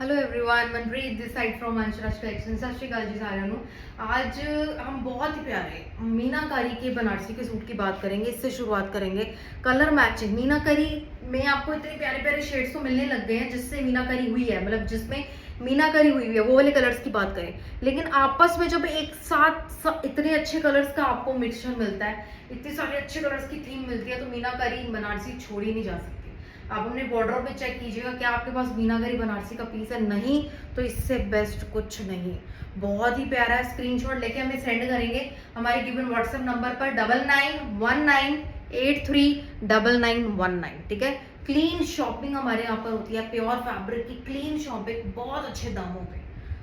Hello everyone, Manpreet this side from Anshraj collection. सत श्रीकाल जी सारिਆਂ ਨੂੰ। आज हम बहुत ही प्यारे मीनाकारी के बनारसी के सूट की बात करेंगे। इससे शुरुआत करेंगे कलर मैचिंग। मीनाकारी में आपको इतने प्यारे प्यारे शेड्स तो मिलने लग गए हैं जिससे मीनाकारी हुई है, मतलब जिसमें मीनाकारी हुई है वो वाले कलर्स की बात करें। लेकिन आपस में जब एक साथ इतने अच्छे कलर्स का आपको मिक्सचर मिलता है, इतने सारे अच्छे कलर्स की थीम मिलती है, तो मीनाकारी बनारसी छोड़ी नहीं जा सकती। आप अपने बॉर्डर पे चेक कीजिएगा क्या आपके पास मीनाकारी बनारसी का पीस है। नहीं तो इससे बेस्ट कुछ नहीं। बहुत ही प्यारा है। स्क्रीनशॉट लेके हमें सेंड करेंगे हमारे गिवन व्हाट्सएप नंबर पर 9919839919। ठीक है। क्लीन शॉपिंग हमारे यहाँ पर होती है, प्योर फैब्रिक की क्लीन शॉपिंग, बहुत अच्छे दामों पे।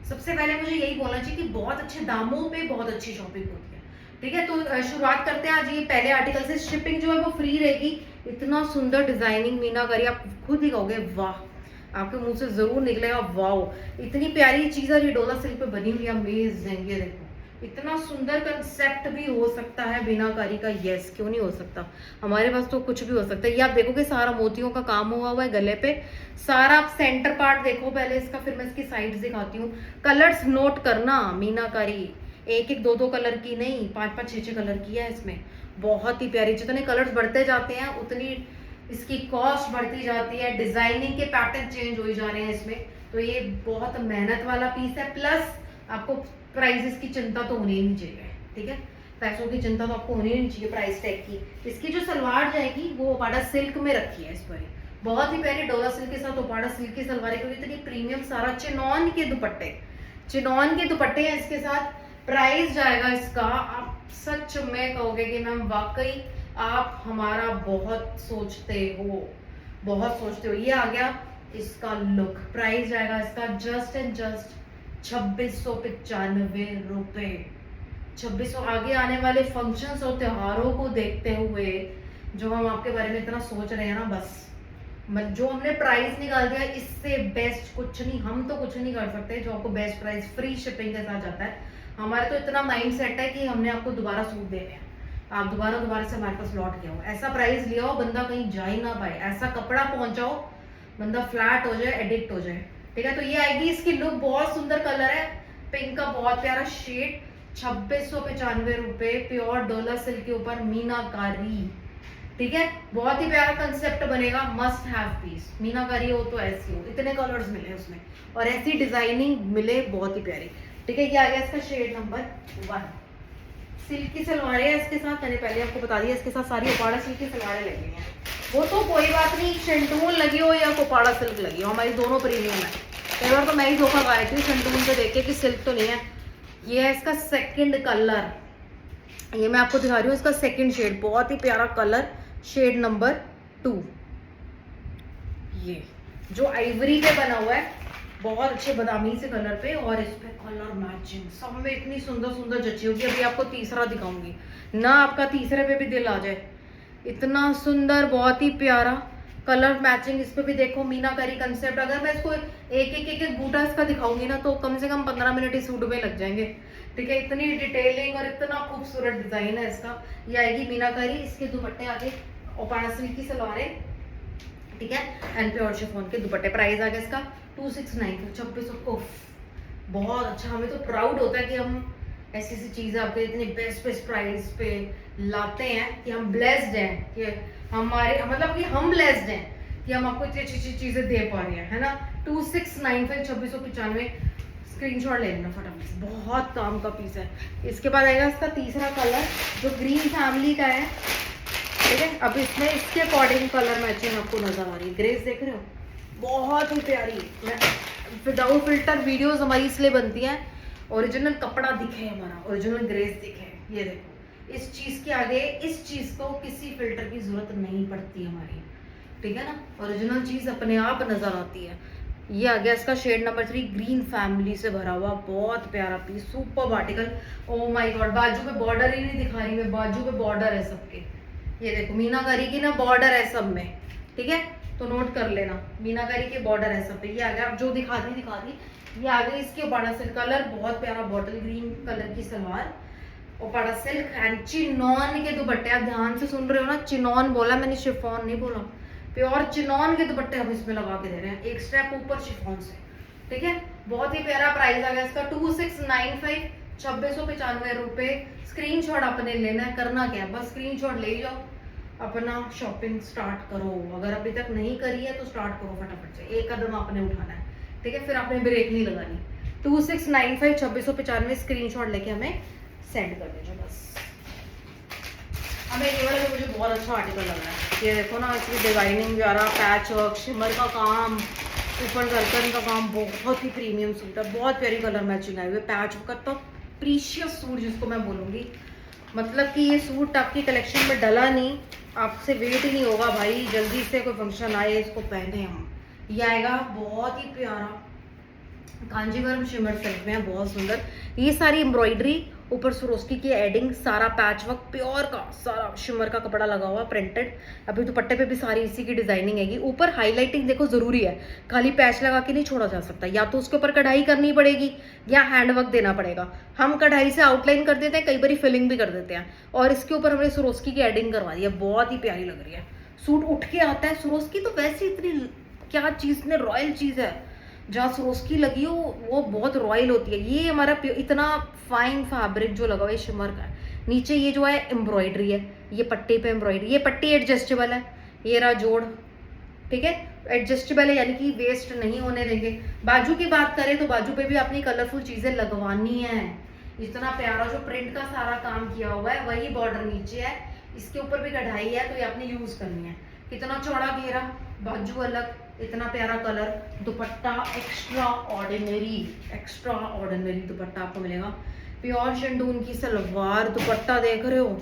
सबसे पहले मुझे यही बोलना चाहिए कि बहुत अच्छे दामों पे बहुत अच्छी शॉपिंग होती है। ठीक है, तो शुरुआत करते हैं आज ये पहले आर्टिकल से। शिपिंग जो है वो फ्री रहेगी। इतना सुंदर डिजाइनिंग मीनाकारी, आप खुद ही कहोगे वाह, आपके मुंह से जरूर निकलेगा वाह। इतनी प्यारी चीज है, डोला सिल्क पे बनी हुई, अमेजिंग। ये देखो इतना सुंदर कंसेप्ट भी हो सकता है मीनाकारी का। यस, क्यों नहीं हो सकता, हमारे पास तो कुछ भी हो सकता है। ये आप देखोगे सारा मोतियों का काम हुआ हुआ है गले पे सारा। आप सेंटर पार्ट देखो पहले इसका, फिर मैं इसकी साइड्स दिखाती हूँ। कलर्स नोट करना, मीनाकारी एक एक दो दो कलर की नहीं, पांच पांच छह छह कलर की है इसमें। बहुत ही प्यारी। जितने कलर्स बढ़ते जाते हैं उतनी इसकी कॉस्ट बढ़ती जाती है। डिजाइनिंग के पैटर्न चेंज हो जा रहे हैं इसमें। तो ये बहुत मेहनत वाला पीस है। प्लस आपको प्राइसेस की चिंता तो होनी ही नहीं चाहिए। ठीक है, पैसों की चिंता तो आपको होनी ही नहीं चाहिए प्राइस टैग की। इसकी जो सलवार जाएगी वो ओपाड़ा सिल्क में रखी है इस पर। बहुत ही प्यारी डोला सिल्क के साथ ओपाड़ा सिल्क की सलवार है, क्योंकि इतनी प्रीमियम सारा चिनॉन के दुपट्टे, चिनॉन के दुपट्टे हैं इसके साथ। प्राइस जाएगा इसका, आप सच में कहोगे कि मैम वाकई आप हमारा बहुत सोचते हो, बहुत सोचते हो। ये आ गया इसका लुक। प्राइस जाएगा इसका जस्ट एंड जस्ट 2695 रुपए। 2600। आगे आने वाले फंक्शंस और त्योहारों को देखते हुए जो हम आपके बारे में इतना सोच रहे हैं ना, बस जो हमने प्राइस निकाल दिया, इससे बेस्ट कुछ नहीं। हम तो कुछ नहीं कर सकते जो आपको बेस्ट प्राइस फ्री शिपिंग के साथ जाता है। हमारा तो इतना माइंड सेट है कि हमने आपको दोबारा सूट दे रहे हैं, आप दोबारा से हमारे पास लौट के आओ। ऐसा प्राइस ले आओ बंदा कहीं जा ही ना पाए, ऐसा कपड़ा पहुंचाओ बंदा फ्लैट हो जाए, एडिक्ट हो जाए। ठीक है, तो ये आएगी इसकी लुक। बहुत सुंदर कलर है, पिंक का बहुत प्यारा शेड। 2695 रुपए, प्योर डोला सिल्क के ऊपर मीनाकारी। ठीक है, बहुत ही प्यारा कंसेप्ट बनेगा, मस्ट हैव पीस। मीनाकारी हो तो ऐसी हो, इतने कलर्स मिले उसमें और ऐसी डिजाइनिंग मिले, बहुत ही प्यारी। ठीक है, ये आ गया इसका शेड नंबर 1। सिल्क की सलवारें हैं इसके साथ, मैंने पहले आपको बता दिया। इसके साथ सारी कोपाड़ा सिल्क की सलवारें लगी हैं। वो तो कोई बात नहीं, शंटून लगी हो या कोपाड़ा सिल्क लगी हो, हमारी दोनों प्रीमियम है। कई बार तो मैं ही धोखा खाई थी शंटून पे देख के कि सिल्क तो नहीं है। ये है इसका सेकंड कलर, ये मैं आपको दिखा रही हूँ इसका सेकंड शेड। बहुत ही प्यारा कलर, शेड नंबर 2। ये जो आइवरी पे बना हुआ है, बहुत अच्छे बादामी से कलर पे, और इस पे कलर मैचिंग सब में इतनी सुंदर सुंदर जची होगी। अभी आपको तीसरा दिखाऊंगी ना, आपका तीसरे पे भी दिल आ जाए। इतना सुंदर, बहुत ही प्यारा कलर मैचिंग। इस पे भी देखो मीनाकारी कंसेप्ट। अगर मैं इसको एक बूटा इसका दिखाऊंगी ना तो कम से कम 15 मिनट इस सूट में लग जाएंगे। ठीक है, इतनी डिटेलिंग और इतना खूबसूरत डिजाइन है इसका। ये आएगी मीनाकारी। इसके दुपट्टे आगे ओपाड़ा सिल्क की सलवारें, ठीक है, एंड प्योर शिफॉन के दुपट्टे। प्राइस आ गया इसका 269, 2600। बहुत अच्छा, हमें तो प्राउड होता है कि हम ऐसी ऐसी चीजें आपके इतने बेस्ट बेस्ट प्राइस पे लाते हैं, कि हम ब्लेस्ड हैं, कि हमारे मतलब कि हम ब्लेस्ड हैं कि हम आपको इतनी अच्छी अच्छी चीजें दे पा रहे हैं, है ना। 2695, 2695। स्क्रीनशॉट ले लेना फटाफट से, बहुत काम का पीस है। इसके बाद आएगा इसका तीसरा कलर जो ग्रीन फैमिली का है। ठीक है, अब इसमें इसके अकॉर्डिंग कलर मैचिंग आपको नजर आ रही है। ग्रेस देख रहे हो, बहुत ही प्यारी। विदाउट फिल्टर वीडियोस हमारी इसलिए बनती हैं, ओरिजिनल कपड़ा दिखे हमारा, ओरिजिनल ग्रेस दिखे। ये देखो, इस चीज के आगे इस चीज को किसी फिल्टर की जरूरत नहीं पड़ती हमारी। ठीक है ना, ओरिजिनल चीज अपने आप नजर आती है। ये आ गया इसका शेड नंबर 3, ग्रीन फैमिली से भरा हुआ बहुत प्यारा piece, super article. Oh my God, बाजू पे बॉर्डर ही नहीं दिखा रही मैं, बाजू पे बॉर्डर है सबके। ये देखो मीनाकारी की ना बॉर्डर है सब में। ठीक है, तो नोट कर लेना, मीनाकारी के बॉर्डर है सब पे। ये आ गया, अब जो दिखा दी। ये आ गई इसके ओपाड़ा सिल्क कलर, बहुत प्यारा बॉटल ग्रीन कलर की सलवार, ओपाड़ा सिल्क एंड चिनॉन के दुपट्टे। आप ध्यान से सुन रहे हो ना, चिनॉन बोला मैंने, शिफॉन नहीं बोला। प्योर चिनॉन के दुपट्टे हम इसमें लगा के दे रहे हैं, एक स्टेप ऊपर शिफॉन से। ठीक है, बहुत ही प्यारा प्राइस आ गया इसका 2695, 2695 रुपए। स्क्रीनशॉट आपने लेना है, करना क्या है बस स्क्रीनशॉट ले जाओ, अपना शॉपिंग स्टार्ट करो। अगर अभी तक नहीं करी है तो स्टार्ट करो फटाफट से, एक कदम आपने उठाना है, ठीक है, फिर आपने ब्रेक नहीं लगानी। 2695 2695 स्क्रीनशॉट लेके हमें सेंड कर दीजिए बस। हमें ये वाला तो मुझे बहुत अच्छा आर्टिकल लग रहा है, ये देखो ना, इसकी डिजाइनिंग वगैरह, पैच वर्क, शिमर का काम, ऊपर गर्दन का काम, बहुत ही प्रीमियम सूट है, बहुत प्यारी कलर मैचिंग आई हुई है, पैच वर्क का तो प्रीशियस सूट जिसको मैं बोलूँगी। मतलब कि ये सूट आपकी कलेक्शन में डला नहीं, आपसे वेट ही नहीं होगा भाई, जल्दी से कोई फंक्शन आए इसको पहने हम। ये आएगा बहुत ही प्यारा कांजीवरम शिमर सिल्क में है, बहुत सुंदर। ये सारी एम्ब्रॉयडरी, ऊपर स्वरोस्की की एडिंग, सारा पैच वर्क, प्योर का सारा शिमर का कपड़ा लगा हुआ प्रिंटेड। अभी दुपट्टे पे भी सारी इसी की डिजाइनिंग हैगी। ऊपर हाईलाइटिंग देखो जरूरी है, खाली पैच लगा के नहीं छोड़ा जा सकता, या तो उसके ऊपर कढ़ाई करनी पड़ेगी या हैंडवर्क देना पड़ेगा। हम कढ़ाई से आउटलाइन कर देते हैं, कई बार फिलिंग भी कर देते हैं, और इसके ऊपर हमने स्वरोस्की की एडिंग करवा दी है, बहुत ही प्यारी लग रही है। सूट उठ के आता है। स्वरोस्की तो वैसे इतनी क्या चीज ने, रॉयल चीज है, जहाँ स्वरोस्की लगी हो वो बहुत रॉयल होती है। ये हमारा इतना फाइन फैब्रिक जो लगा हुआ है शिमर का है। नीचे ये जो है एम्ब्रॉयडरी है, ये पट्टी पे एम्ब्रॉयडरी, ये पट्टी एडजस्टेबल है, ये रहा जोड़, ठीक है, एडजस्टेबल है, यानी कि वेस्ट नहीं होने देंगे। बाजू की बात करें तो बाजू पे भी अपनी कलरफुल चीजें लगवानी है। इतना प्यारा जो प्रिंट का सारा काम किया हुआ है, वही बॉर्डर नीचे है, इसके ऊपर भी कढ़ाई है, तो ये आपने यूज करनी है। कितना चौड़ा घेरा, बाजू अलग, इतना प्यारा कलर, दुपट्टा एक्स्ट्रा ऑर्डिनरी दुपट्टा आपको मिलेगा। प्योर शेंडून की सलवार, दुपट्टा देख रहे हो,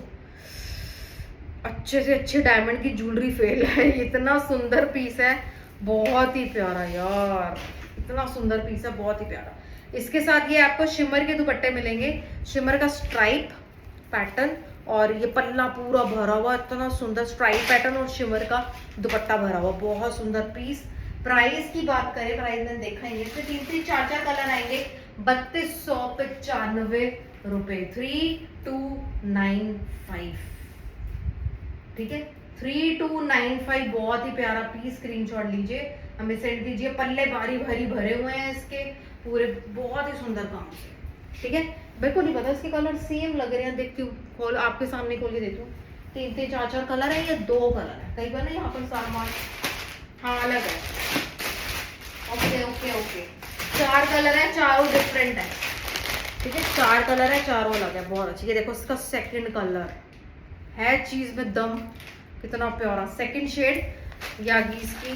अच्छे से अच्छे डायमंड की ज्वेलरी फेल है, इतना सुंदर पीस है, बहुत ही प्यारा यार, इतना सुंदर पीस है, बहुत ही प्यारा। इसके साथ ये आपको शिमर के दुपट्टे मिलेंगे, शिमर का स्ट्राइप पैटर्न, और ये पल्ला पूरा भरा हुआ, इतना सुंदर स्ट्राइप पैटर्न और शिमर का दुपट्टा भरा हुआ, बहुत सुंदर पीस। प्राइस की बात करें, प्राइस में देखेंगे इसमें 3-4 कलर आएंगे, 3295 रुपए, 3295, ठीक है, 3295, बहुत ही प्यारा पीस। स्क्रीनशॉट लीजिए, हमें सेंड दीजिए। पल्ले भारी भारी भरे हुए हैं इसके पूरे, बहुत ही सुंदर काम से, ठीक है। मेरे को नहीं पता इसके कलर सेम लग रहे हैं, देखती हूँ, खोल आपके सामने खोल के देती हूँ। 3-4 कलर है, ये 2 कलर है, कई बार ना यहाँ पर सामान हाँ अलग है, ओके ओके ओके, 4 कलर है, चारों डिफरेंट है, ठीक है, 4 कलर है, चारों अलग है, बहुत अच्छी। ये देखो इसका सेकंड कलर है, चीज में दम, कितना प्यारा सेकंड शेड, या इसकी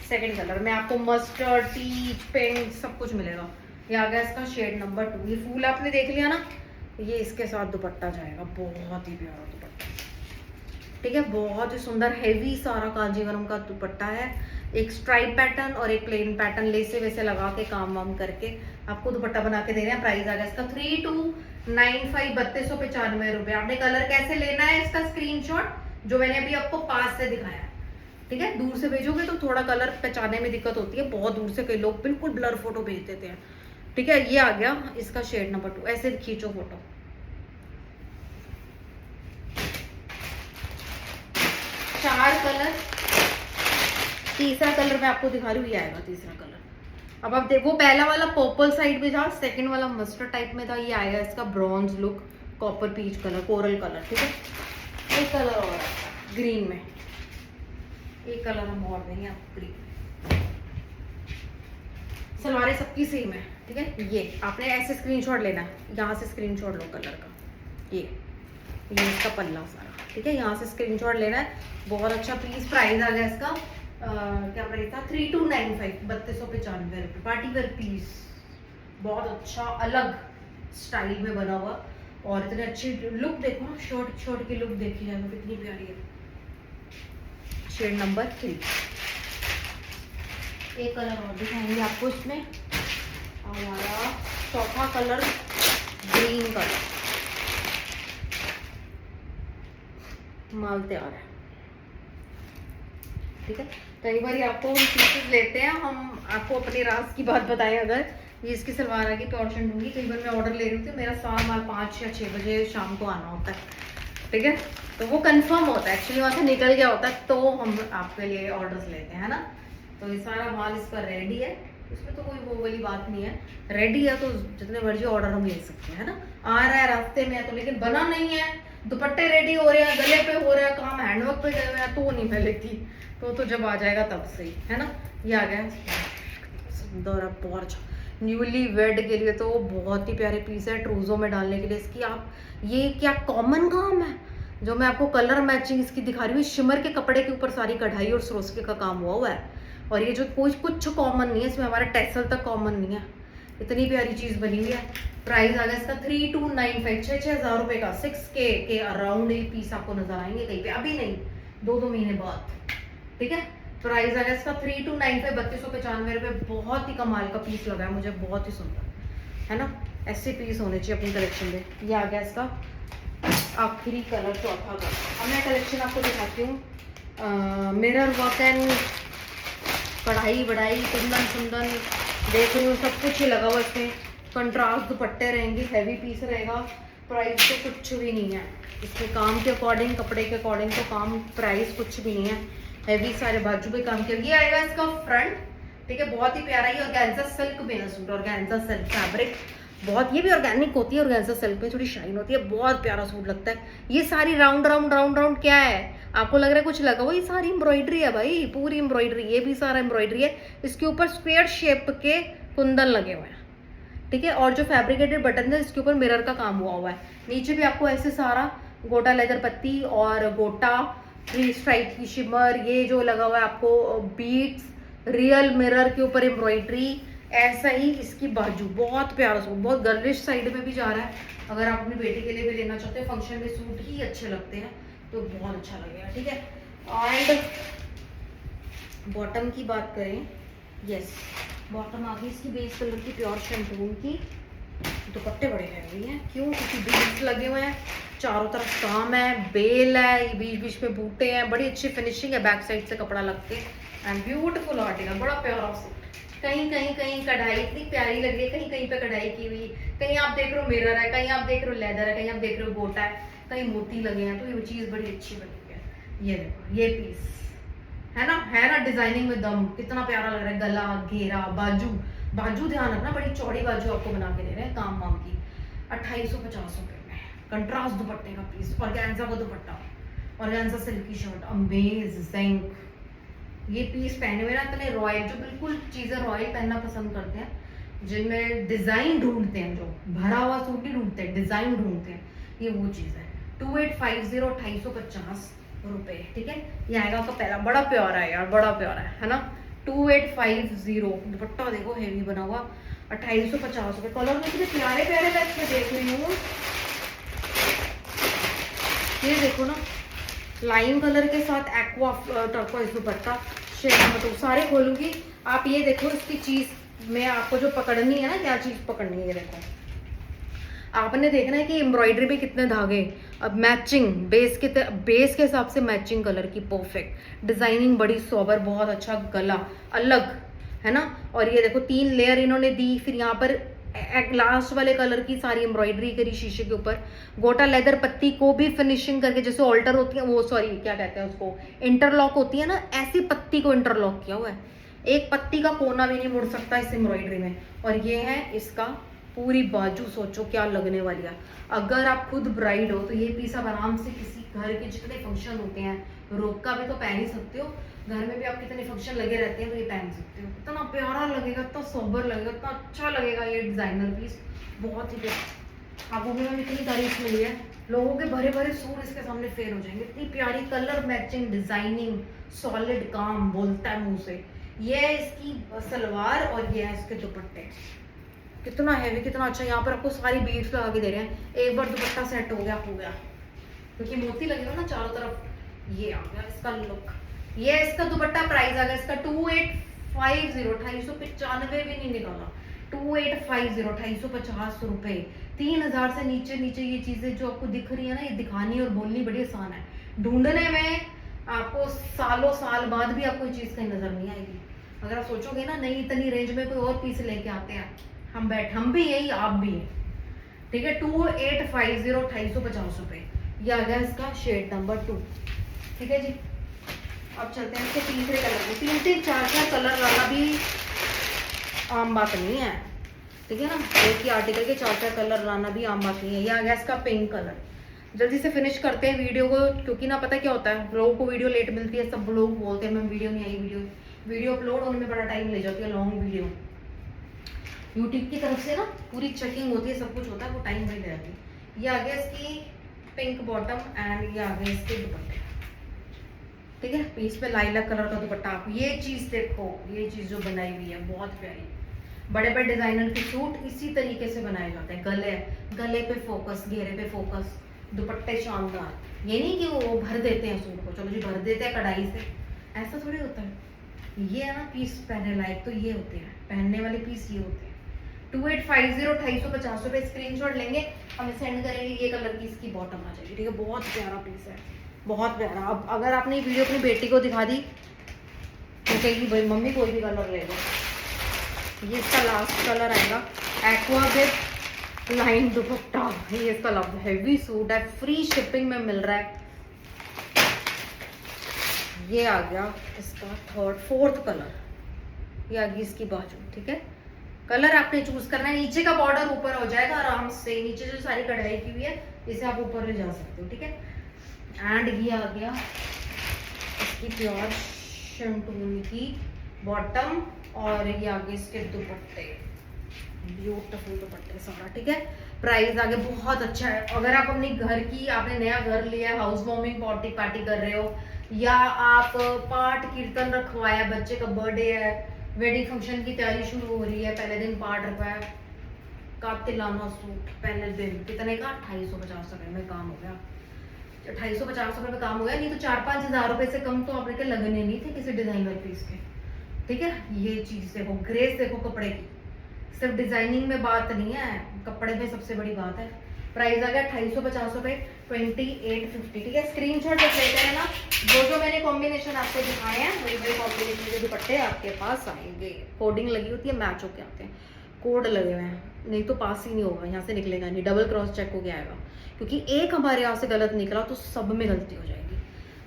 सेकंड कलर में आपको मस्टर्ड, पीच, पिंक सब कुछ मिलेगा। ये आ गया इसका शेड नंबर 2। ये फूल आपने देख लिया ना, ये इसके साथ दुपट्टा जाएगा, बहुत ही प्यारा दुपट्टा, ठीक है, बहुत ही सुंदर हेवी सारा कांजीवरम का दुपट्टा है। एक स्ट्राइप पैटर्न और एक प्लेन पैटर्न लेसे वैसे लगा के काम वाम करके आपको दुपट्टा बना के दे रहे हैं। प्राइस आ गया इसका 3295, 3295 रुपए। आपने कलर कैसे लेना है, इसका स्क्रीनशॉट जो मैंने अभी आपको पास से दिखाया है, ठीक है। दूर से भेजोगे तो थोड़ा कलर पहचानने में दिक्कत होती है, बहुत दूर से कई लोग बिल्कुल ब्लर फोटो भेज देते हैं, ठीक है। ये आ गया इसका शेड नंबर 2, ऐसे खींचो फोटो, 4 कलर, तीसरा कलर मैं आपको दिखा रही हूँ, ये आएगा तीसरा कलर। अब आप देखो, पहला वाला पर्पल साइड में था, सेकंड वाला मस्टर्ड टाइप में था, ये आएगा इसका bronze look, copper peach colour, coral colour, ठीक है। एक कलर और ग्रीन में, एक कलर हम और देंगे आपको ग्रीन। सलवारें सबकी सेम है, ठीक है। ये आपने ऐसे स्क्रीनशॉट लेना है, यहाँ से स्क्रीनशॉट लो कलर का, ये इसका पल्ला सारा, ठीक है, यहाँ से स्क्रीनशॉट लेना है। बहुत अच्छा पीस, प्राइस आ गया इसका क्या प्राइस था, 3295, 3295 रुपये। पार्टी वेयर पीस, बहुत अच्छा अलग स्टाइल में बना हुआ, और इतने अच्छी लुक देखो ना, शर्ट की लुक देखी जाए तो कितनी प्यारी है। शेड नंबर 3, एक कलर और दिखाएंगे आपको इसमें, हमारा चौथा कलर ग्रीन कलर, माल तैयार है, ठीक है। कई बार आपको पीसेस लेते हैं हम, आपको अपनी राज की बात बताएं, अगर ये इसकी सलवार आगे पे ऑप्शन दूंगी, कई बार मैं ऑर्डर ले रही हूँ तो मेरा सारा माल 5 या 6 बजे शाम को आना होता है, ठीक है, तो वो कंफर्म होता है, एक्चुअली वहाँ से निकल गया होता है, तो हम आपके लिए ऑर्डर्स लेते हैं ना। तो ये सारा माल इसका रेडी है, इसमें तो कोई वो वाली बात नहीं है, रेडी है तो जितने मर्जी ऑर्डर हम ले सकते हैं, है ना। आ रहा है रास्ते में है तो, लेकिन बना नहीं है, दुपट्टे रेडी हो रहे हैं, गले पे हो रहा है काम, हैंडवर्क पे गए हुए हैं, तो नहीं मैं लेती, तो जब आ जाएगा तब सही, है ना। ये आ गया सुंदर पॉर्च, न्यूली वेड के लिए तो बहुत ही प्यारे पीस है, ट्रूजो में डालने के लिए इसकी। आप ये क्या कॉमन काम है, जो मैं आपको कलर मैचिंग इसकी दिखा रही हूँ, शिमर के कपड़े के ऊपर सारी कढ़ाई और सरोस्के का काम हुआ है, और ये जो कोई कुछ कॉमन नहीं है इसमें, हमारा टेसल तक कॉमन नहीं है, इतनी प्यारी चीज़ बनी हुई है। प्राइस आ गया इसका 3295, 6,000 रुपये का, 6K के अराउंड ये पीस आपको नजर आएंगे कहीं पे, अभी नहीं 2-2 महीने बाद, ठीक है। प्राइस आ गया इसका 3295, 3295 रुपये, बहुत ही कमाल का पीस लगा है मुझे, बहुत ही सुंदर, है ना। ऐसे पीस होने चाहिए अपनी कलेक्शन में। ये आ गया इसका आखिरी कलर, चौथा कलर। अब मैं कलेक्शन आपको दिखाती हूँ, मिरर वर्क एंड कढ़ाई बढ़ाई, कुंदन सुंदन देख रही हूँ, सब कुछ ही लगा हुआ इसमें, कंट्रास्ट दुपट्टे रहेंगे, हैवी पीस रहेगा। प्राइस तो कुछ भी नहीं है इसमें, काम के अकॉर्डिंग, कपड़े के अकॉर्डिंग तो काम, प्राइस कुछ भी नहीं है, हैवी सारे बाजू पे काम किया। ये आएगा इसका फ्रंट, ठीक है, बहुत ही प्यारा ही ऑर्गेन्जा सिल्क में है सूट, ऑर्गेन्जा सिल्क फैब्रिक, बहुत, ये भी ऑर्गेनिक होती है, ऑर्गेन्जा सिल्क में थोड़ी शाइन होती है, बहुत प्यारा सूट लगता है। ये सारी राउंड राउंड राउंड राउंड क्या है, आपको लग रहा है कुछ लगा हुआ, ये सारी एम्ब्रॉयडरी है भाई, पूरी एम्ब्रॉयडरी, ये भी सारा एम्ब्रॉयडरी है। इसके ऊपर स्क्वायर शेप के कुंदन लगे हुए हैं, ठीक है, और जो फैब्रिकेटेड बटन है इसके ऊपर मिरर का काम हुआ है। नीचे भी आपको ऐसे सारा गोटा लेदर पत्ती और गोटा 3 स्ट्राइप की शिमर, ये जो लगा हुआ है आपको बीट्स, रियल मिरर के ऊपर एम्ब्रॉयडरी, ऐसा ही इसकी बाजू, बहुत प्यारा सूट, बहुत गर्लिश साइड में भी जा रहा है। अगर आप अपनी बेटी के लिए भी लेना चाहते हैं, फंक्शन में सूट ही अच्छे लगते हैं तो बहुत अच्छा लगेगा, ठीक है। एंड बॉटम की बात करें, यस, बॉटम आ गई इसकी बेस कलर की, प्योर शैम्पून की, दुपट्टे बड़े हैवी हैं, क्यों, क्योंकि बीड्स लगे हुए हैं, चारों तरफ काम है, बेल है, बीच बीच में बूटे हैं, बड़ी अच्छी फिनिशिंग है, बैक साइड से कपड़ा लग के, एंड ब्यूटीफुल आर्टिकल, बड़ा प्यारा सूट। कहीं कहीं कहीं कढ़ाई इतनी प्यारी लग रही है, कहीं कहीं पे कढ़ाई की हुई, कहीं आप देख रहे हो मिरर है, कहीं आप देख रहे हो लेदर है, कहीं आप देख रहे हो गोटा है, कहीं मोती लगे हैं, तो ये चीज़ बड़ी अच्छी बनी है। ये देखो ये पीस है ना डिजाइनिंग में दम, कितना प्यारा लग रहा है, गला, घेरा, बाजू, बाजू ध्यान रखना, बड़ी चौड़ी बाजू आपको बना के दे रहे हैं काम वाम की। 2850 रुपये में कंट्रास्ट दुपट्टे का पीस, ऑर्गेन्जा का दुपट्टा, ऑर्गेन्जा सिल्क की शर्ट, अमेजिंग। ये पीस पहने हुए ना इतने रॉयल, जो बिल्कुल चीज़ें रॉयल पहनना पसंद करते हैं, जिनमें डिज़ाइन ढूंढते हैं, जो भरा हुआ सूट नहीं ढूंढते हैं, डिज़ाइन ढूंढते हैं, ये वो चीज़ है। 2850, 2850 रुपये, ठीक है। ये आएगा आपका पहला, बड़ा प्यारा है यार, बड़ा प्यारा है ना। 2850, दुपट्टा देखो हेवी बना हुआ, 2850 रुपये। कलर में कितने प्यारे प्यारे मैं इसमें देख रही हूँ, ये देखो ना, लाइम कलर के साथ एक्वा टर्कोइज दुपट्टा, शेड तो सारे खोलूंगी, आप ये देखो इसकी चीज़ में आपको जो पकड़नी है ना, क्या चीज़ पकड़नी है, ये देखो, आपने देखना है कि एम्ब्रॉयडरी में कितने धागे, अब मैचिंग बेस के हिसाब से मैचिंग कलर की, परफेक्ट डिजाइनिंग, बड़ी सोबर, बहुत अच्छा गला, अलग है ना। और ये देखो 3 लेयर इन्होंने दी, फिर यहाँ पर लास्ट वाले कलर की सारी एम्ब्रॉयडरी करी शीशे के ऊपर, गोटा लेदर पत्ती को भी फिनिशिंग करके, जैसे ऑल्टर होती है वो, सॉरी क्या कहते हैं उसको, इंटरलॉक होती है ना, ऐसी पत्ती को इंटरलॉक किया हुआ है, एक पत्ती का कोना भी नहीं मुड़ सकता इस एम्ब्रॉयडरी में। और ये है इसका पूरी बाजू, सोचो क्या लगने वाली है। अगर आप खुद ब्राइड हो तो ये पीस आप आराम से किसी घर के जितने फंक्शन होते हैं, रोक का भी तो पहन ही सकते हो, घर में भी आप कितने फंक्शन लगे रहते हैं तो ये पहन सकते हो, इतना प्यारा लगेगा, इतना सोबर लगेगा, इतना अच्छा लगेगा ये डिजाइनर पीस, बहुत ही प्यारा। आपको भी इतनी तारीफ मिली है, लोगों के भरे भरे सूट इसके सामने फेल हो जाएंगे, इतनी प्यारी कलर मैचिंग डिजाइनिंग, सॉलिड काम बोलता है मुंह से। ये है इसकी सलवार और ये है इसके दुपट्टे, कितना हैवी, कितना अच्छा। यहाँ पर आपको सारी बीड्स लगा के दे रहे हैं, एक बार दुपट्टा सेट हो गया, क्योंकि मोती लगे हुए ना चारों तरफ। ये आ गया इसका लुक, ये इसका दुपट्टा। प्राइस आ गया इसका 2850, 295 भी नहीं निकाला, 2850, 250 रुपये। 3000 से नीचे नीचे ये चीजें जो आपको दिख रही है ना, ये दिखानी और बोलनी बड़ी आसान है, ढूंढने में आपको सालों साल बाद भी आपको ये चीज कहीं नजर नहीं आएगी। अगर आप सोचोगे ना नहीं इतनी रेंज में कोई और पीस लेके आते हैं, हम भी यही, आप भी है, ठीक है। 2850, 250 रुपये। ये आ गया इसका शेड नंबर 2, ठीक है जी। अब चलते हैं इसके तीसरे कलर में, 3-3, 4-4 कलर वाला भी आम बात नहीं है, ठीक है ना। एक ही आर्टिकल के 4-4 कलर लाना भी आम बात नहीं है। ये आ गया इसका पिंक कलर। जल्दी से फिनिश करते हैं वीडियो को, क्योंकि ना पता क्या होता है, लोगों को वीडियो लेट मिलती है, सब लोग बोलते हैं मैम वीडियो नहीं आई, वीडियो अपलोड होने में बड़ा टाइम ले जाती है, लॉन्ग वीडियो यूट्यूब की तरफ से ना पूरी चेकिंग होती है, सब कुछ होता है, वो टाइम नहीं ले जाती है। ये आ गया इसकी पिंक बॉटम एंड ये आ गया इसके दुपट्टे, ठीक है। पीस पे लाइलैक कलर का दुपट्टा। आप ये चीज़ देखो, ये चीज़ जो बनाई हुई है बहुत प्यारी। बड़े बड़े डिजाइनर के सूट इसी तरीके से बनाए जाते हैं। गले पे फोकस, घेरे पे फोकस, दुपट्टे शानदार। ये नहीं कि वो भर देते हैं सूट को, चलो जी भर देते हैं कढ़ाई से, ऐसा थोड़ी होता है। ये है ना पीस पहनने लायक, तो ये होते हैं पहनने वाले पीस, ये होते हैं। 2850 250 रुपये स्क्रीनशॉट लेंगे, हमें सेंड करेंगे। ये कलर की इसकी बॉटम आ जाएगी, ठीक है। बहुत प्यारा पीस है, बहुत प्यारा। अब अगर आपने ये वीडियो अपनी बेटी को दिखा दी तो कहेगी भाई मम्मी कोई भी कलर ले लो। ये इसका लास्ट कलर आएगा, एक्वा विद लाइन दुपट्टा। ये इसका लव हैवी सूट है, फ्री शिपिंग में मिल रहा है। ये आ गया इसका फोर्थ कलर। ये आ गई इसकी बाजू, ठीक है। कलर आपने चूज करना है। नीचे का बॉर्डर ऊपर हो जाएगा आराम से, नीचे जो सारी कढ़ाई की हुई है इसे आप ऊपर ले जा सकते हो, ठीक है। एंड ये आ गया इसकी प्योर शंटून की बॉटम और ये आगे इसके दुपट्टे, ब्यूटीफुल दुपट्टे सारा, ठीक है। प्राइस आगे बहुत अच्छा है। अगर आप अपने घर की, आपने नया घर लिया है, हाउस वार्मिंग पार्टी कर रहे हो, या आप पाठ कीर्तन रखवाया, बच्चे का बर्थडे है, वेडिंग फंक्शन की तैयारी शुरू हो रही है, पहले दिन पाठ रखवाया, कातिलाना सूट पहले दिन कितने का 2850 रुपये में काम हो गया। 2850 रुपये में काम हो गया, नहीं तो 4-5 हज़ार रुपये से कम तो आपने के लगने नहीं थे किसी डिजाइनर पीस के, ठीक है। ये चीज देखो, ग्रेस देखो कपड़े की, सिर्फ डिजाइनिंग में बात नहीं है, कपड़े में सबसे बड़ी बात है। प्राइस आ गया 2850 रुपये, 2850, ठीक है। स्क्रीनशॉट जब लेते हैं ना, जो मैंने कॉम्बिनेशन आपको दिखाए हैं वही वही कॉम्बिनेशन के दुपट्टे आपके पास आएंगे। कोडिंग लगी होती है, मैच होके आते हैं, कोड लगे हुए हैं, नहीं तो पास ही नहीं होगा, यहाँ से निकलेगा नहीं, डबल क्रॉस चेक हो गया आएगा। क्योंकि एक हमारे यहाँ से गलत निकला तो सब में गलती हो जाएगी,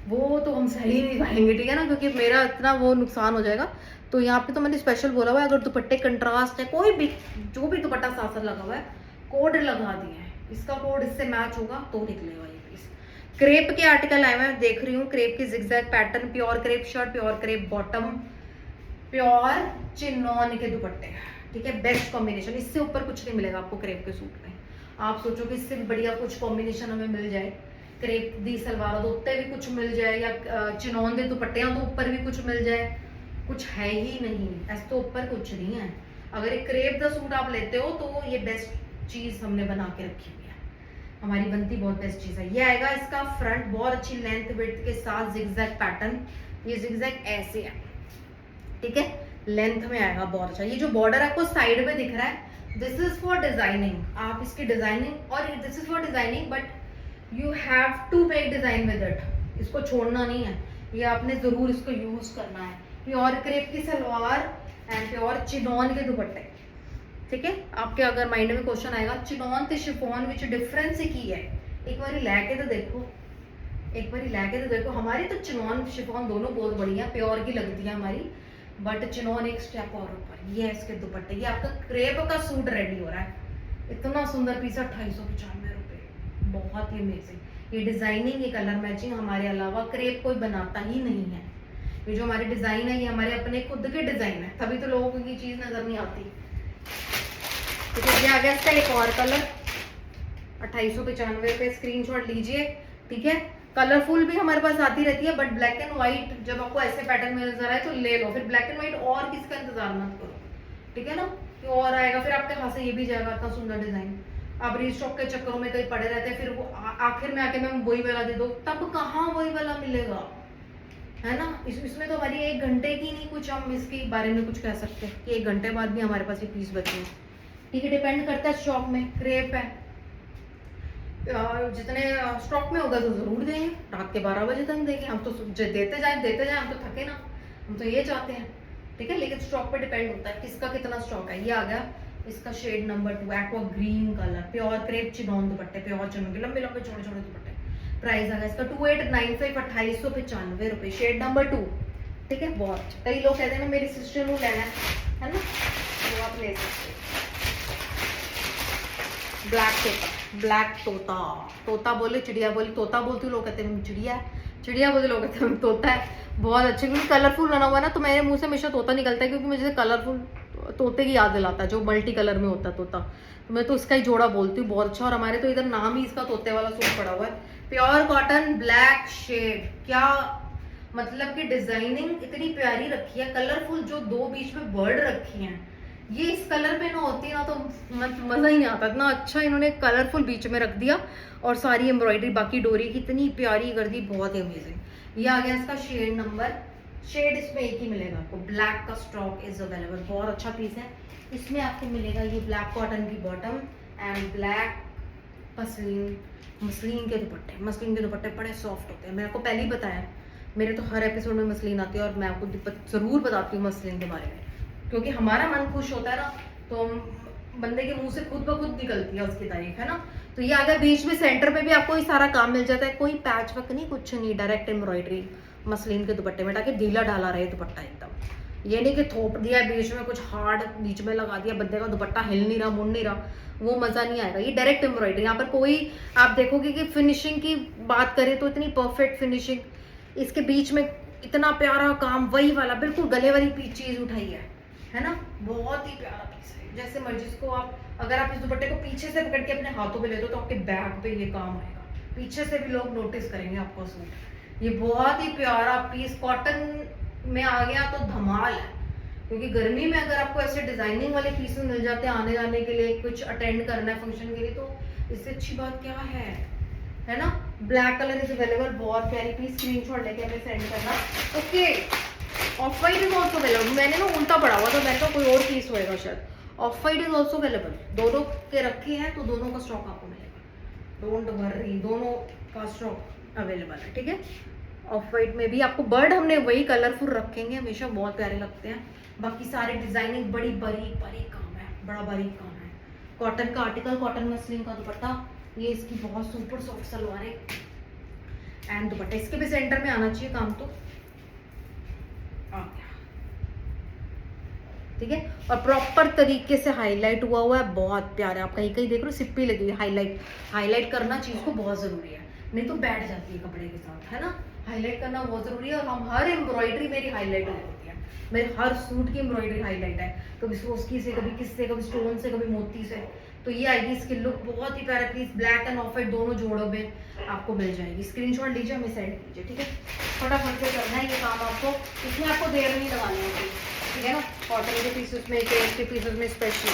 वो तो हम सही नहीं पाएंगे, ठीक है ना। क्योंकि मेरा इतना वो नुकसान हो जाएगा। तो यहाँ पे तो मैंने स्पेशल बोला हुआ है, अगर दुपट्टे कंट्रास्ट है, कोई भी जो भी दुपट्टा साथ साथ लगा हुआ है, कोड लगा दिया है, इसका कोड इससे मैच होगा तो निकलेगा ये पीस। क्रेप के आर्टिकल आए मैं देख रही हूँ, क्रेप की zigzag pattern, pure crepe shirt, pure crepe bottom, pure chiffon के दुपट्टे, ठीक है। बेस्ट कॉम्बिनेशन, इससे ऊपर कुछ नहीं मिलेगा आपको क्रेप के सूट में। आप सोचो कि इससे बढ़िया कुछ कॉम्बिनेशन हमें मिल जाए, क्रेप दी सलवार तो उत्ते भी कुछ मिल जाए, या चिनॉन के दुपट्टे तो ऊपर भी कुछ मिल जाए, कुछ है ही नहीं, ऐसे तो ऊपर कुछ नहीं है। अगर एक क्रेप का सूट आप लेते हो तो ये बेस्ट चीज हमने बना के रखी हुई है, हमारी बनती बहुत बेस्ट चीज है। ये आएगा इसका फ्रंट, बहुत अच्छी लेंथ विड्थ के साथ जिगजैग पैटर्न, ये जिगजैग ऐसे है, ठीक है, लेंथ में आएगा बहुत अच्छा। ये जो बॉर्डर आपको साइड में दिख रहा है, दिस इज फॉर डिजाइनिंग, आप इसकी डिजाइनिंग, और this is for designing but you have to make design with it, इसको छोड़ना नहीं है, ये आपने जरूर इसको यूज करना है। प्योर क्रेप की सलवार एंड प्योर चिनॉन के दुपट्टे, ठीक है। आपके अगर माइंड में क्वेश्चन आएगा चिनॉन ते शिफॉन विच डिफरेंस की है, एक बार लैके तो देखो, एक बार लैके तो देखो। हमारी तो चिनॉन शिफॉन दोनों बहुत बढ़िया प्योर की लगती है हमारी, बट चिनॉन एक स्टेप और ऊपर। ये है इसके दुपट्टे, ये आपका क्रेप का सूट रेडी हो रहा है, इतना सुंदर पीस 2895 रुपये, बहुत ही अमेजिंग। ये डिजाइनिंग, ये कलर मैचिंग हमारे अलावा क्रेप कोई बनाता ही नहीं है। ये जो हमारे डिजाइन है ये हमारे अपने खुद के डिजाइन है, तभी तो लोगों को ये चीज नजर नहीं आती। ठीक है, ये आ गया इसका एक और कलर 2895 रुपये, स्क्रीनशॉट लीजिए, ठीक है। कलरफुल भी हमारे पास आती रहती है, बट ब्लैक एंड व्हाइट जब आपको ऐसे पैटर्न में नजर आए तो ले लो, फिर ब्लैक एंड व्हाइट और किसका इंतजार मत करो, ठीक है ना। कि और आएगा फिर आपके हाथ से ये भी जाएगा इतना सुंदर डिजाइन, आप रीस्टॉक के चक्करों में कहीं पड़े रहते हैं, फिर वो आखिर में आके मैं वही वाला दे दो, तब कहाँ वही वाला मिलेगा, है ना। इसमें तो हमारी 1 घंटे की नहीं, कुछ हम इसके बारे में कुछ कह सकते हैं कि 1 घंटे बाद भी हमारे पास ये पीस बचे हैं, ठीक है। डिपेंड करता है स्टॉक में, क्रेप है जितने स्टॉक में होगा तो जरूर देंगे, रात के 12 बजे तक देंगे, हम तो देते जाए, हम तो थके ना, हम तो ये चाहते हैं, ठीक है। लेकिन स्टॉक पे डिपेंड होता है किसका कितना स्टॉक है। ये आ गया इसका shade number 2, aqua green colour, pure crepe chiffon दुपट्टे, प्योर चिनॉन के लंबे लंबे छोटे छोटे दुपट्टे। प्राइस आ गया इसका 2895, 2895 रुपये, शेड नंबर 2, ठीक है, बहुत अच्छा। कई लोग कहते हैं ना मेरी सिस्टर को लेना है ना, तो आप ले सकते हो। ब्लैक तोता, ब्लैक तोता, तोता बोले चिड़िया बोले, तोता बोलती हूँ लोग कहते हैं चिड़िया है, चिड़िया बोलते लोग कहते हैं तोता है। बहुत अच्छे, क्योंकि कलरफुल बना हुआ है ना, तो मेरे मुंह से हमेशा तोता निकलता है, क्योंकि मुझे कलरफुल तोते की याद दिलाता है, जो मल्टी कलर में होता है तोता, तो मैं तो उसका ही जोड़ा बोलती हूँ। बहुत अच्छा। और हमारे तो इधर नाम ही इसका तोते वाला सूट पड़ा हुआ है। प्योर कॉटन ब्लैक शेड, क्या मतलब कि डिजाइनिंग इतनी प्यारी रखी है, कलरफुल जो दो बीच में बर्ड रखी हैं, ये इस कलर पे ना होती ना तो मजा ही नहीं आता। इतना अच्छा इन्होंने कलरफुल बीच में रख दिया, और सारी एम्ब्रॉयडरी बाकी डोरी की इतनी प्यारी कर दी, बहुत ही अमेजिंग। ये आ गया इसका शेड नंबर, शेड इसमें एक ही मिलेगा आपको, ब्लैक का स्टॉक इज अवेलेबल। बहुत अच्छा पीस है। इसमें आपको मिलेगा ये ब्लैक कॉटन की bottom and black muslin, muslin के दुपट्टे। मसलिन के दुपट्टे बड़े सॉफ्ट होते हैं, मैंने आपको पहले ही बताया, मेरे तो हर एपिसोड में मसलिन आती है, और मैं आपको जरूर बताती हूँ मसलिन के बारे में, क्योंकि हमारा मन खुश होता है ना, तो बंदे के मुंह से खुद ब खुद निकलती है उसकी तारीफ, है ना। तो ये अगर बीच में सेंटर पे भी आपको ये सारा काम मिल जाता है, कोई पैच वर्क नहीं, कुछ नहीं, डायरेक्ट एम्ब्रॉयडरी मसलिन के दुपट्टे में, ताकि ढीला ढाला रहे दुपट्टा एकदम। ये नहीं कि थोप दिया बीच में कुछ हार्ड बीच में लगा दिया, बंदे का दुपट्टा हिल नहीं रहा, मुड़ नहीं रहा, वो मजा नहीं आएगा। ये डायरेक्ट एम्ब्रॉयडरी, यहाँ पर कोई आप देखोगे कि फिनिशिंग की बात करें तो इतनी परफेक्ट फिनिशिंग, इसके बीच में इतना प्यारा काम, वही वाला बिल्कुल गले वाली चीज उठाई है ना, बहुत ही प्यारा पीस है। जैसे मर्जी इसको आप, अगर आप इस दुपट्टे को पीछे से पकड़ के अपने हाथों पे ले दो तो आपके बैक पे ये काम आएगा, पीछे से भी लोग नोटिस करेंगे आपको सूट। ये बहुत ही प्यारा पीस कॉटन में आ गया तो धमाल है, क्योंकि गर्मी में अगर आपको ऐसे डिजाइनिंग वाले पीस मिल जाते हैं आने जाने के लिए, कुछ अटेंड करना है फंक्शन के लिए, तो इससे अच्छी बात क्या है ना। ब्लैक कलर इज अवेलेबल, बहुत प्यारी पीस, स्क्रीनशॉट लेके हमें सेंड करना। Okay, of white is also available. मैंने ना उल्टा पड़ा हुआ तो मैंने कहा कोई और पीस होएगा शायद। Of white is also available, दोनों के रखे हैं तो दोनों का स्टॉक आपको मिलेगा, डोंट वरी, दोनों का स्टॉक अवेलेबल है, ठीक है। ऑफ वाइट में भी आपको बर्ड हमने वही कलरफुल रखेंगे, हमेशा बहुत प्यारे लगते हैं। बाकी सारे डिजाइनिंग बड़ी बारीक बारीक काम है, बड़ा बारीक काम है। कॉटन का आर्टिकल, कॉटन मसलिन का दुपट्टा, ये इसकी बहुत सुपर सॉफ्ट सलवार है एंड दुपट्टा, इसके भी सेंटर में आना चाहिए काम, तो आ गया, ठीक है। और प्रॉपर तरीके से हाईलाइट हुआ है, बहुत प्यारा। आप कहीं कहीं देख रहे हो सिप्पी लगी हुई, हाईलाइट करना चीज को बहुत जरूरी है, नहीं तो बैठ जाती है कपड़े के साथ, है ना। हाईलाइट करना बहुत जरूरी है, और हम हर एम्ब्रॉयडरी मेरी हाईलाइट होती है, मेरे हर सूट की एम्ब्रॉयडरी हाईलाइट है, कभी सोस्की से, कभी किससे, कभी स्टोन से, कभी मोती से। तो ये आएगी इसकी लुक, बहुत ही प्यारा piece, black and off white दोनों जोड़ों में आपको मिल जाएगी। स्क्रीनशॉट लीजिए, हमें सेंड कीजिए, ठीक है। फटाफट से करना है ये काम आपको, इसमें आपको देर नहीं लगानी होगी, ठीक है ना। कॉटन के पीसेस में, केस के पीसेस में स्पेशल,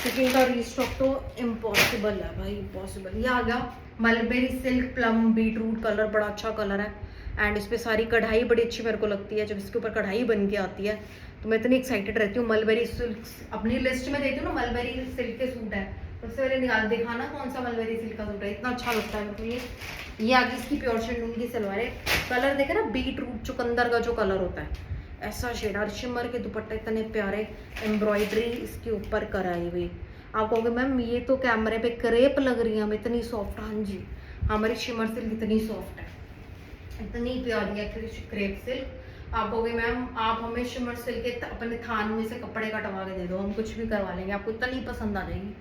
क्योंकि इनका रीस्टॉक तो इम्पॉसिबल है भाई, इम्पॉसिबल। ये आ गया mulberry silk plum beetroot colour, बड़ा अच्छा कलर है, एंड इस पर सारी कढ़ाई बड़ी अच्छी मेरे को लगती है। जब इसके ऊपर कढ़ाई बन के आती है तो मैं इतनी एक्साइटेड रहती हूँ। मलबेरी सिल्क अपनी लिस्ट में देती हूँ ना, मलबेरी सिल्क के सूट है, सबसे पहले निकाल दिखाना कौन सा मलबेरी सिल्क का सूट है, इतना अच्छा लगता है मेरे को। ये आगे इसकी प्योर शेड की सलवार है, कलर देखे ना, बीटरूट चुकंदर का जो कलर होता है, ऐसा शेड, और शिमर के दुपट्टे इतने प्यारे, एम्ब्रॉयडरी इसके ऊपर कराई हुई। आप कहोगे मैम ये तो कैमरे पे क्रेप लग रही है, हम इतनी सॉफ्ट, हाँ जी, हमारी शिमर सिल्क इतनी सॉफ्ट है, इतनी प्यारी है क्रेप सिल्क। आप कहोगे मैम आप हमें शिमर सिल्क के अपने थान में से कपड़े कटवा के दे दो, हम कुछ भी करवा लेंगे, आपको इतनी पसंद आ जाएगी,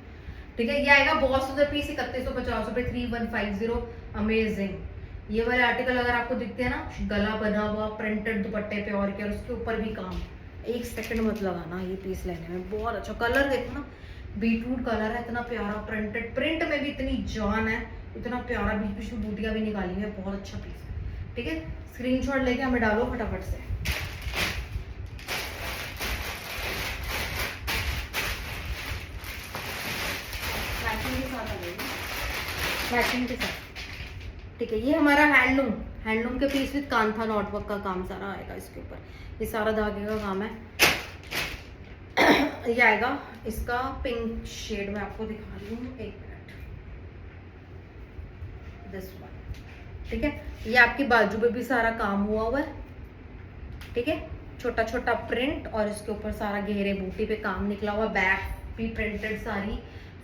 ठीक है। ये आएगा बहुत सुंदर पीस, 3150 रुपये, 3150, अमेजिंग। ये वाले आर्टिकल अगर आपको दिखते हैं ना, गला बना हुआ प्रिंटेड दुपट्टे पे और क्या, उसके ऊपर भी काम, एक सेकंड मत लगाना ये पीस लेने में, बहुत अच्छा। कलर देखो ना, बीटरूट कलर है, इतना प्यारा प्रिंटेड, प्रिंट में भी इतनी जान है, इतना प्यारा, बीच बीच में बूटियां भी निकाली है, बहुत अच्छा पीस है, ठीक है। स्क्रीनशॉट लेके हमें डालो फटाफट से। मैचिंग के साथ, ठीक है। ये हमारा हैंडलूम के peace with kantha not work का काम सारा आएगा इसके ऊपर, ये सारा धागे का काम है। ये आएगा इसका पिंक शेड, में आपको दिखा रही हूँ, एक मिनट, दिस वन, ठीक है। ये आपकी बाजू पे भी सारा काम हुआ है, ठीक है, छोटा छोटा प्रिंट, और इसके ऊपर सारा घेरे बूटी पे काम निकला हुआ, बैक भी प्रिंटेड सारी,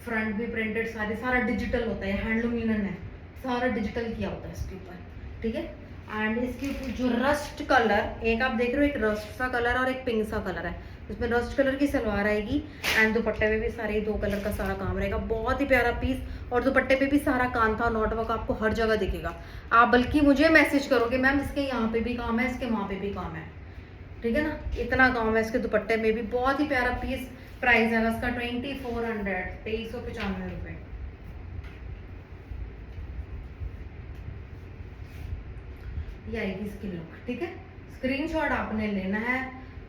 फ्रंट भी प्रिंटेड सारी, सारा डिजिटल होता है, हैंडलूम लिनन है, सारा डिजिटल किया होता है इसके ऊपर, ठीक है। एंड इसके जो रस्ट कलर, एक आप देख रहे हो, एक रस्ट सा कलर और एक पिंक सा कलर है, इसमें रस्ट कलर की सलवार आएगी एंड दुपट्टे पे भी सारे 2 कलर का सारा काम रहेगा। बहुत ही प्यारा पीस, और दुपट्टे पे भी सारा कांथा नॉट वर्क आपको हर जगह दिखेगा। आप बल्कि मुझे मैसेज करोगे मैम इसके यहाँ पे भी काम है, इसके वहाँ पे भी काम है, ठीक है ना, इतना काम है इसके दुपट्टे में भी। बहुत ही प्यारा पीस। प्राइस है इसका 2400, 2395 रुपये। ये आएगी इसकी लुक, ठीक है। स्क्रीनशॉट आपने लेना है।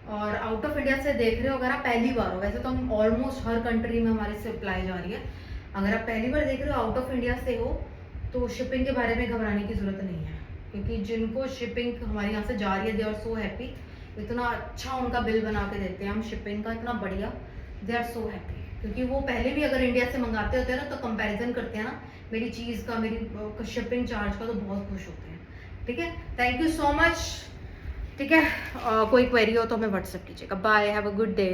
और आउट ऑफ इंडिया से देख रहे हो, अगर आप पहली बार हो, वैसे तो हम ऑलमोस्ट हर कंट्री में हमारी सप्लाई जा रही है, अगर आप पहली बार देख रहे हो आउट ऑफ इंडिया से हो तो शिपिंग के बारे में घबराने की जरूरत नहीं है, क्योंकि जिनको शिपिंग हमारे यहाँ से जा रही है दे आर सो हैप्पी। इतना अच्छा उनका बिल बना के देते हैं हम शिपिंग का, इतना बढ़िया, दे आर सो हैप्पी। क्योंकि वो पहले भी अगर इंडिया से मंगाते होते हैं ना तो कंपैरिजन करते हैं ना मेरी चीज़ का, मेरी शिपिंग चार्ज का, तो बहुत खुश होते हैं, ठीक है। थैंक यू सो मच, ठीक है। कोई क्वेरी हो तो हमें व्हाट्सएप कीजिएगा। Bye, have a good day.